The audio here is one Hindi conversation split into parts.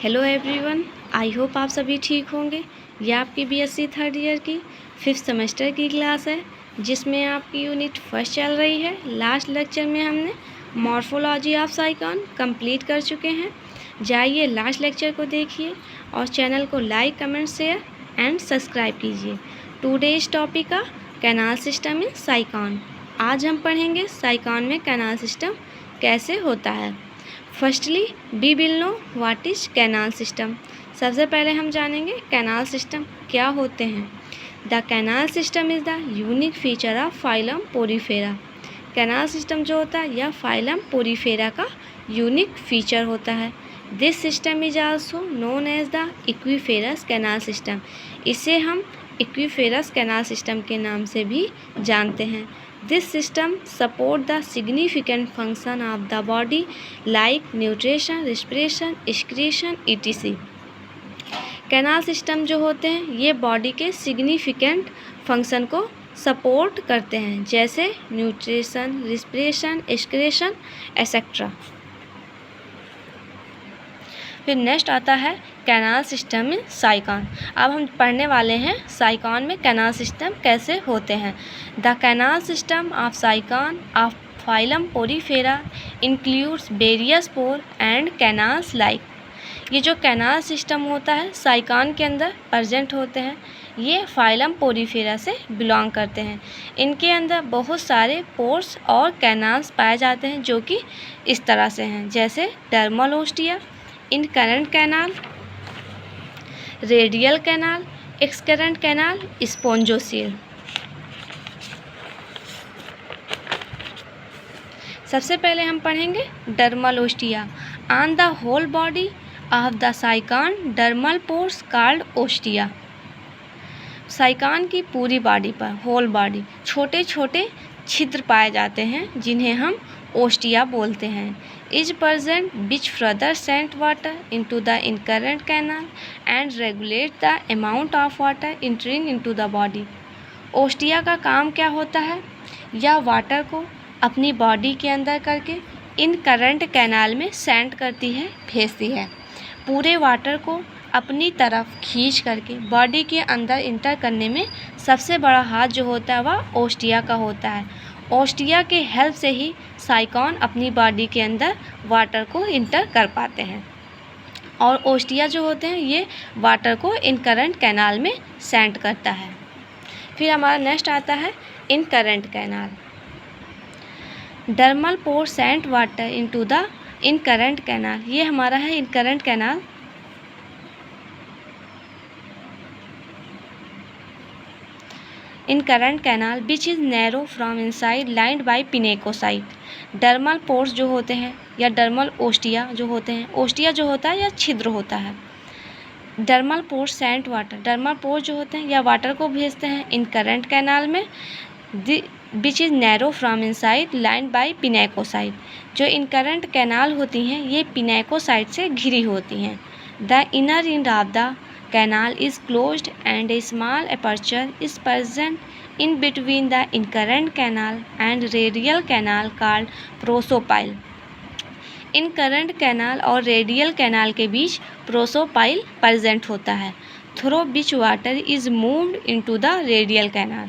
हेलो एवरीवन, आई होप आप सभी ठीक होंगे। यह आपकी बीएससी थर्ड ईयर की 5th सेमेस्टर की क्लास है, जिसमें आपकी यूनिट फर्स्ट चल रही है। लास्ट लेक्चर में हमने मॉर्फोलॉजी ऑफ साइकॉन कंप्लीट कर चुके हैं। जाइए लास्ट लेक्चर को देखिए और चैनल को like, comment, share and subscribe कीजिए। टुडेज टॉपिक का कैनाल सिस्टम इन साइकॉन। आज हम पढ़ेंगे साइकॉन में कैनाल सिस्टम कैसे होता है। Firstly we will know what is canal system. सबसे पहले हम जानेंगे कैनाल सिस्टम क्या होते हैं। The canal system is the unique feature of phylum porifera. Canal system जो होता है यह फाइलम पोरीफेरा का यूनिक फीचर होता है। This system is also known as the aquiferous canal system. इसे हम इक्विफेरस कैनाल सिस्टम के नाम से भी जानते हैं। This system support the significant function of the body like nutrition, respiration, excretion, etc. Canal system जो होते हैं ये बॉडी के सिग्निफिकेंट फंक्शन को सपोर्ट करते हैं, जैसे न्यूट्रिशन, रिस्पिरेशन, एक्सक्रीशन एसेट्रा। फिर नेक्स्ट आता है कैनाल सिस्टम में साइकॉन। अब हम पढ़ने वाले हैं साइकॉन में कैनाल सिस्टम कैसे होते हैं। The canal system of sycon of phylum Porifera includes various pore and canals like. ये जो कैनाल सिस्टम होता है साइकॉन के अंदर प्रेजेंट होते हैं, ये फाइलम पोरीफेरा से बिलोंग करते हैं। इनके अंदर बहुत सारे पोर्स और कैनाल्स पाए जाते हैं जो कि इस तरह से हैं, जैसे dermal ostia, incurrent canal, radial canal, excurrent canal, spongocoel. सबसे पहले हम पढ़ेंगे dermal ostia. On the whole body of the sycon dermal pores called ostia. Sycon की पूरी बॉडी पर, होल बॉडी, छोटे छोटे छिद्र पाए जाते हैं जिन्हें हम ओस्टिया बोलते हैं। Is present which further send water into the incurrent canal and regulate the amount of water entering into the body। Ostia का काम क्या होता है? यह वाटर को अपनी बॉडी के अंदर करके इनकरेंट कैनाल में सेंड करती है, भेजती है। पूरे वाटर को अपनी तरफ खींच करके बॉडी के अंदर इंटर करने में सबसे बड़ा हाथ जो होता है वह ओस्टिया का होता है। ओस्टिया के हेल्प से ही साइकॉन अपनी बॉडी के अंदर वाटर को इंटर कर पाते हैं, और ओस्टिया जो होते हैं ये वाटर को इनकरेंट कैनाल में सेंड करता है। फिर हमारा नेक्स्ट आता है incurrent canal. Dermal pore send water into the incurrent canal. ये हमारा है incurrent canal. Incurrent canal which is narrow from inside lined by pinacocyte. Dermal pores जो होते हैं या डर्मल ओस्टिया जो होते हैं, ओस्टिया जो होता है या छिद्र होता है। Dermal pores sent water, dermal pores जो होते हैं या वाटर को भेजते हैं इनकरेंट कैनाल में, विच is narrow from inside lined by pinacocyte. जो इनकरेंट कैनाल होती हैं ये पिनेकोसाइट से घिरी होती हैं। The inner end of the canal is closed and a small aperture is present in between the incurrent canal and radial canal called prosopile। Incurrent canal और रेडियल कैनाल के बीच प्रोसोपाइल प्रेजेंट होता है, through which water is moved into the radial canal.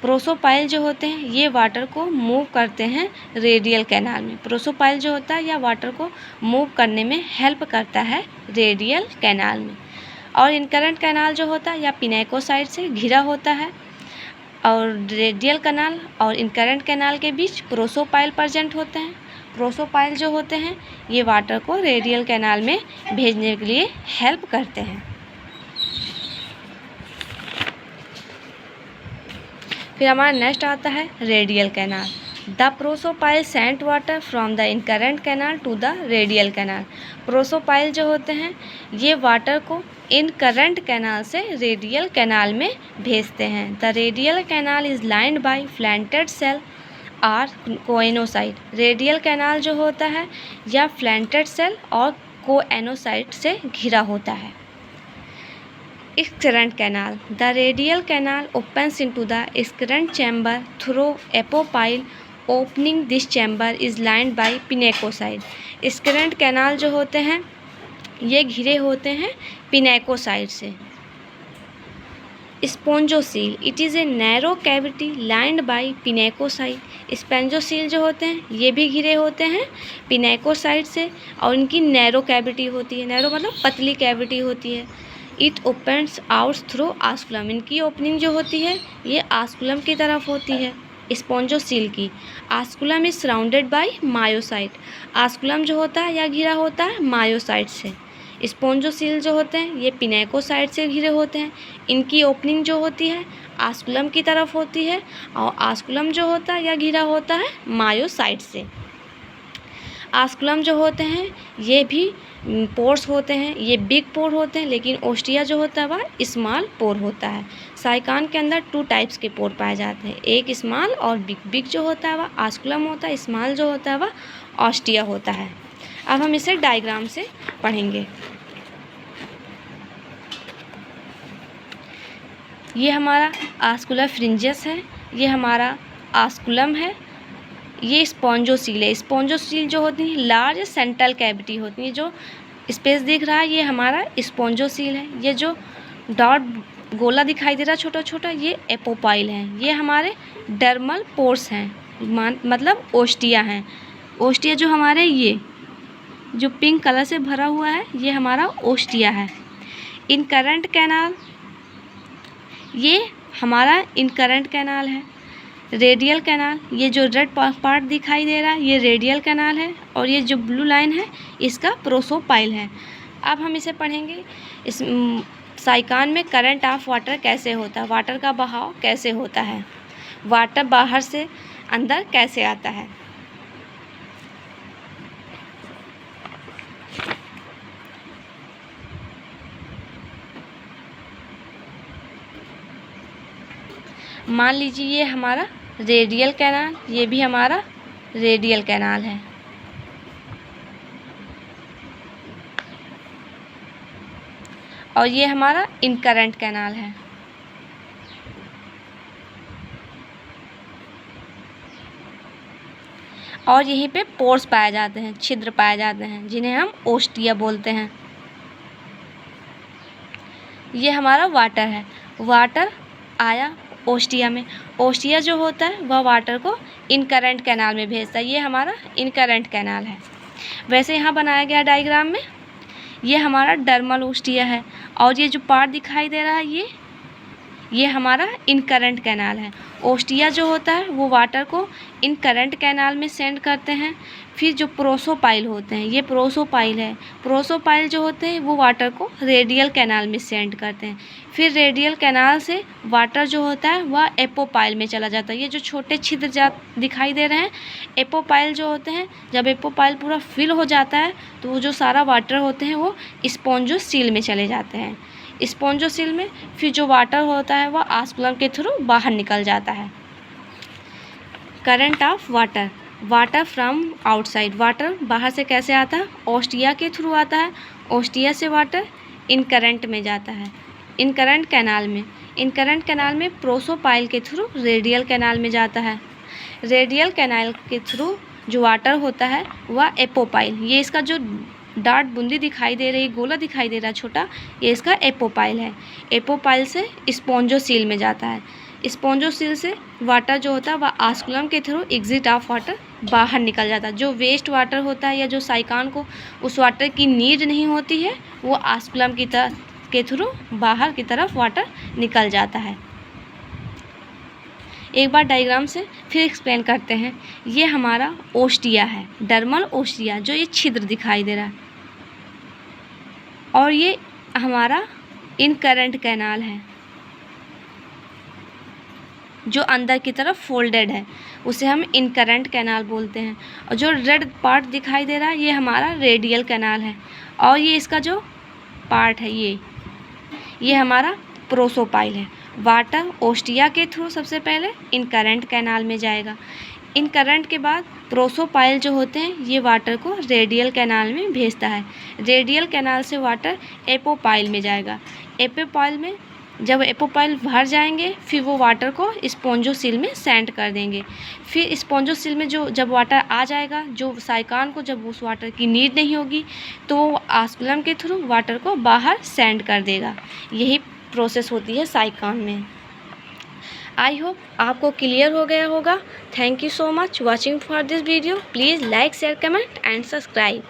Prosopyle जो होते हैं ये वाटर को मूव करते हैं रेडियल कैनाल में। प्रोसोपाइल जो होता है या वाटर को मूव करने में हेल्प करता है रेडियल कैनाल में। और इनकरेंट कैनाल जो होता है या पिनेकोसाइट से घिरा होता है, और रेडियल कैनाल और इनकरेंट कैनाल के बीच प्रोसोपाइल प्रेजेंट होते हैं। प्रोसोपाइल जो होते हैं ये वाटर को रेडियल कैनाल में भेजने के लिए हेल्प करते हैं। फिर हमारा नेक्स्ट आता है radial canal. The prosopyle sent water from the incurrent canal to the radial canal. Prosopyle जो होते हैं ये वाटर को इनकरेंट कैनाल से रेडियल कैनाल में भेजते हैं। The radial canal is lined by flattened cell और कोएनोसाइट। रेडियल कैनाल जो होता है यह फ्लैंटेड सेल और कोएनोसाइट से घिरा होता है। Excurrent canal. The radial canal opens into the excurrent chamber through apopyle. Opening this chamber is lined by pinacocyte. Excurrent canal जो होते हैं ये घिरे होते हैं पिनेकोसाइट से। Spongocoel, it is a narrow cavity lined by pinacocyte. Spongocoel जो होते हैं ये भी घिरे होते हैं पिनेकोसाइट से और इनकी नैरो कैविटी होती है। नैरो मतलब पतली कैविटी होती है। इट ओपन्स आउट थ्रू आस्कुलम, इनकी ओपनिंग जो होती है ये आस्कुलम की तरफ होती है स्पोंजोसील की। आस्कुलम इज सराउंडेड बाय मायोसाइट, आस्कुलम जो होता है या घिरा होता है मायोसाइट से। स्पोंजोसील जो होते हैं ये पिनेकोसाइट से घिरे होते हैं। इनकी ओपनिंग जो होती है आस्कुलम की तरफ होती है और आस्कुलम जो होता है या घिरा होता है मायोसाइट से। आस्कुलम जो होते हैं ये भी पोर्स होते हैं, ये बिग पोर होते हैं, लेकिन ओस्टिया जो होता है वह स्मॉल पोर होता है। साइकान के अंदर 2 टाइप्स के पोर पाए जाते हैं, एक स्मॉल और बिग। बिग जो होता है वह आस्कुलम होता है, स्मॉल जो होता है वह ओस्टिया होता है। अब हम इसे डायग्राम से पढ़ेंगे। ये हमारा आस्कुलर फ्रिंजेस है, ये हमारा आस्कुलम है, ये स्पोंजोसील है। स्पोंजोसील जो होती है लार्ज सेंट्रल कैविटी होती है, जो स्पेस दिख रहा है ये हमारा स्पोंजोसील है। ये जो डॉट गोला दिखाई दे रहा है छोटा छोटा ये एपोपाइल है। ये हमारे डर्मल पोर्स हैं, मतलब ओस्टिया हैं। ओस्टिया जो हमारे ये जो पिंक कलर से भरा हुआ है ये हमारा ओस्टिया है। इनकरेंट कैनाल, ये हमारा इनकरेंट कैनाल है। रेडियल कैनाल, ये जो रेड पार्ट दिखाई दे रहा है ये रेडियल कैनाल है और ये जो ब्लू लाइन है इसका प्रोसोपाइल है। अब हम इसे पढ़ेंगे। इस साइकान में करंट ऑफ वाटर कैसे होता है, वाटर का बहाव कैसे होता है, वाटर बाहर से अंदर कैसे आता है। मान लीजिए ये हमारा रेडियल कैनाल, ये भी हमारा रेडियल कैनाल है। और ये हमारा इनकरेंट कैनाल है। और यहीं पे पोर्स पाए जाते हैं, छिद्र पाए जाते हैं, जिन्हें हम ओस्टिया बोलते हैं। ये हमारा वाटर है, वाटर आया ओस्टिया में। ओस्टिया जो होता है वह वाटर को इनकरेंट कैनाल में भेजता है, ये हमारा इनकरेंट कैनाल है। वैसे यहाँ बनाया गया डायग्राम में ये हमारा डर्मल ओस्टिया है और ये जो पार्ट दिखाई दे रहा है ये हमारा इनकरेंट कैनाल है। ओस्टिया जो होता है वो वाटर को इनकरेंट कैनाल में सेंड करते हैं। फिर जो प्रोसोपाइल होते हैं ये प्रोसोपाइल है, प्रोसोपाइल जो होते हैं वो वाटर को रेडियल कैनाल में सेंड करते हैं। फिर रेडियल कैनाल से वाटर जो होता है वह एपोपाइल में चला जाता है। ये जो छोटे छिद्र दिखाई दे रहे हैं एपोपाइल जो होते हैं, जब एपोपाइल पूरा फिल हो जाता है तो वो जो सारा वाटर होते हैं वो स्पोंजोसील में चले जाते हैं। स्पोंजोसील में फिर जो वाटर होता है वह आस्कुलम के थ्रू बाहर निकल जाता है। Current of water, water from outside, water बाहर से कैसे आता है, ओस्टिया के थ्रू आता है। ओस्टिया से वाटर इनकरेंट में जाता है, इनकरेंट कैनाल में। इनकरेंट कैनाल में प्रोसोपाइल के थ्रू रेडियल कैनाल में जाता है। रेडियल कैनाल के थ्रू जो वाटर होता है वह एपोपाइल, ये इसका जो डार्ट बूंदी दिखाई दे रही, गोला दिखाई दे रहा है छोटा, ये इसका एपोपाइल है। एपोपाइल से स्पोंजोसील में जाता है। स्पोंजोसील से वाटर जो होता है वह आस्कुलम के थ्रू एग्जिट ऑफ वाटर बाहर निकल जाता है। जो वेस्ट वाटर होता है या जो साइकान को उस वाटर की नीड नहीं होती है वो आस्कुलम के थ्रू बाहर की तरफ वाटर निकल जाता है। एक बार डायग्राम से फिर एक्सप्लेन करते हैं। ये हमारा ओस्टिया है, डर्मल ओस्टिया, जो ये छिद्र दिखाई दे रहा है। और ये हमारा इनकरेंट कैनाल है जो अंदर की तरफ फोल्डेड है, उसे हम इनकरेंट कैनाल बोलते हैं। और जो रेड पार्ट दिखाई दे रहा है ये हमारा रेडियल कैनाल है। और ये इसका जो पार्ट है ये हमारा प्रोसोपाइल है। वाटर ओस्टिया के थ्रू सबसे पहले इनकरेंट कैनाल में जाएगा। इनकरेंट के बाद प्रोसोपाइल जो होते हैं ये वाटर को रेडियल कैनाल में भेजता है। रेडियल कैनाल से वाटर एपोपाइल में जाएगा। एपोपाइल में जब एपोपाइल भर जाएंगे फिर वो वाटर को स्पॉन्जोसिल में सेंड कर देंगे। फिर स्पॉन्जोसिल में जब वाटर आ जाएगा, जो साइकान को जब उस वाटर की नीड नहीं होगी तो वो ऑस्कुलम के थ्रू वाटर को बाहर सेंड कर देगा। यही प्रोसेस होती है साइकान में। आई होप आपको क्लियर हो गया होगा। Thank you so much watching for this video. Please like share comment and subscribe.